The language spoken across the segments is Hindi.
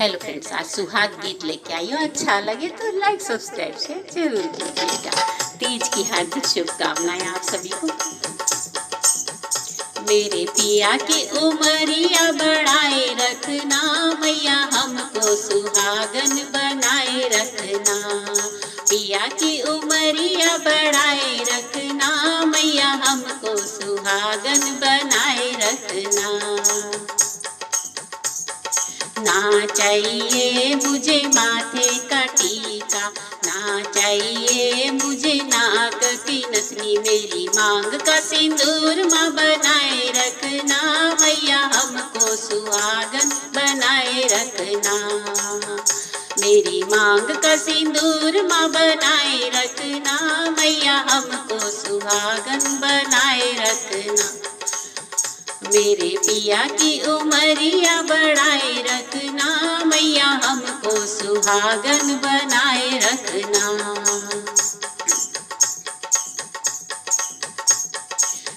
हेलो फ्रेंड्स, आज सुहाग गीत लेके आई हूँ। अच्छा लगे तो लाइक सब्सक्राइब शेयर जरूर कीजिएगा। तीज की हार्दिक शुभकामनाएं आप सभी को। मेरे पिया की उमरिया बढ़ाए रखना, मैया हमको सुहागन बनाए रखना। पिया की उमरिया बढ़ाए रखना, मैया हमको सुहागन बनाए रखना। ना चाहिए मुझे माथे का टीका, ना चाहिए मुझे नाक की नथनी, मेरी मांग का सिंदूर माँ बनाए रखना, मैया हमको सुहागन बनाए रखना। मेरी मांग का सिंदूर माँ बनाए रखना, मैया हमको सुहागन बनाए रखना। मेरे पिया की उमरिया बढ़ाए रखना, मैया हमको सुहागन बनाए रखना।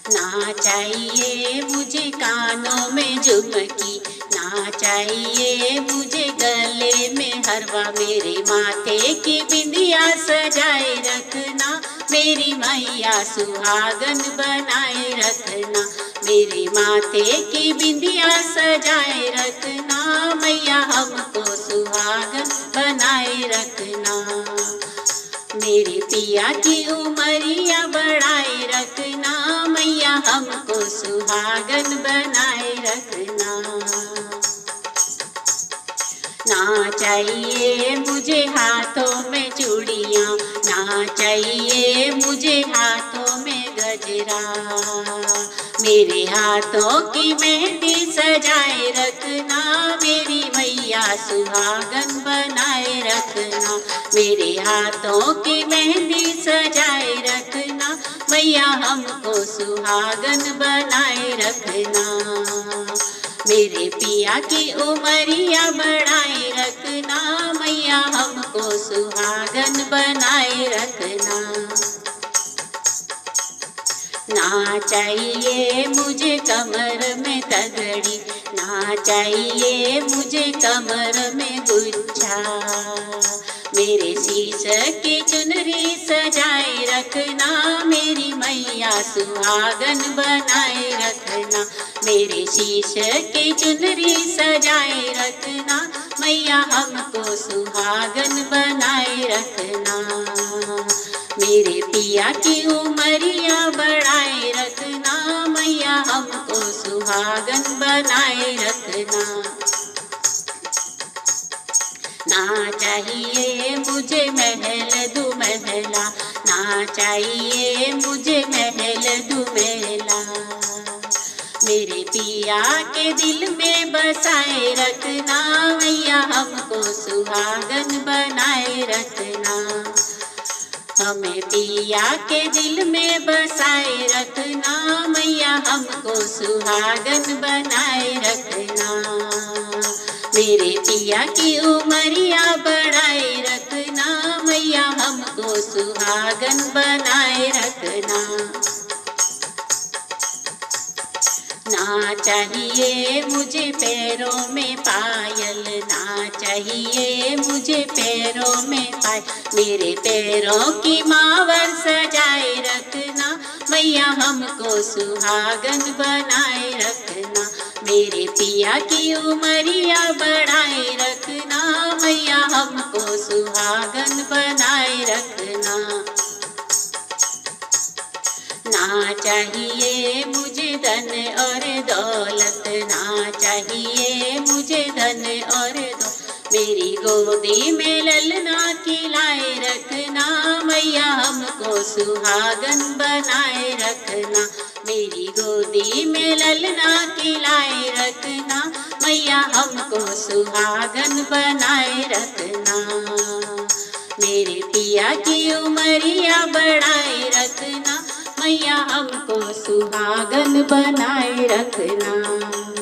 ना चाहिए मुझे कानों में झुमकी, ना चाहिए मुझे गले में हरवा, मेरे माथे की बिंदिया सजाए रखना, मेरी मैया सुहागन बनाए रखना। मेरे माथे की बिंदिया सजाए रखना, मैया हमको सुहागन बनाए रखना। मेरे पिया की उमरिया बढ़ाए रखना, मैया हमको सुहागन बनाए रखना। ना चाहिए मुझे हाथों में चूड़ियाँ, ना चाहिए मुझे हाथों में गजरा, मेरे हाथों की मेहंदी सजाए रखना, मेरी मैया सुहागन बनाए रखना। मेरे हाथों की मेहंदी सजाए रखना, मैया हमको सुहागन बनाए रखना। मेरे पिया की उमरिया बढ़ाए रखना, मैया हमको सुहागन बनाए रखना। ना चाहिए मुझे कमर में तगड़ी, ना चाहिए मुझे कमर में गुच्छा, मेरे शीश की चुनरी सजाए रखना, मेरी मैया सुहागन बनाए रखना। मेरे शीश की चुनरी सजाए रखना, मैया हमको सुहागन बनाए रखना। मेरे पिया की उमरिया बढ़ाए रखना, मैया हमको सुहागन बनाए रखना। ना चाहिए मुझे महल दू महला, ना चाहिए मुझे महल दू महला, मेरे पिया के दिल में बसाए रखना, मैया हमको सुहागन बनाए रखना। हमें पिया के दिल में बसाए रखना, मैया हमको सुहागन बनाए रखना। मेरे पिया की उमरिया बढ़ाए रखना, मैया हमको सुहागन बनाए रखना। ना चाहिए मुझे पैरों में पायल, ना चाहिए मुझे पैरों में पायल, मेरे पैरों की मावर सजाए रखना, मैया हमको सुहागन बनाए रखना। मेरे पिया की उमरिया बढ़ाए रखना, मैया हमको सुहागन बनाए रखना। ना चाहिए मुझे धन और दौलत, ना चाहिए मुझे धन और दौलत, मेरी गोदी में ललना खिलाए रखना, मैया हमको सुहागन बनाए रखना। मेरी गोदी में ललना खिलाए रखना, मैया हमको सुहागन बनाए रखना। मेरे पिया की उमरिया बढ़ाए रखना, मैया हमको सुहागन बनाए रखना।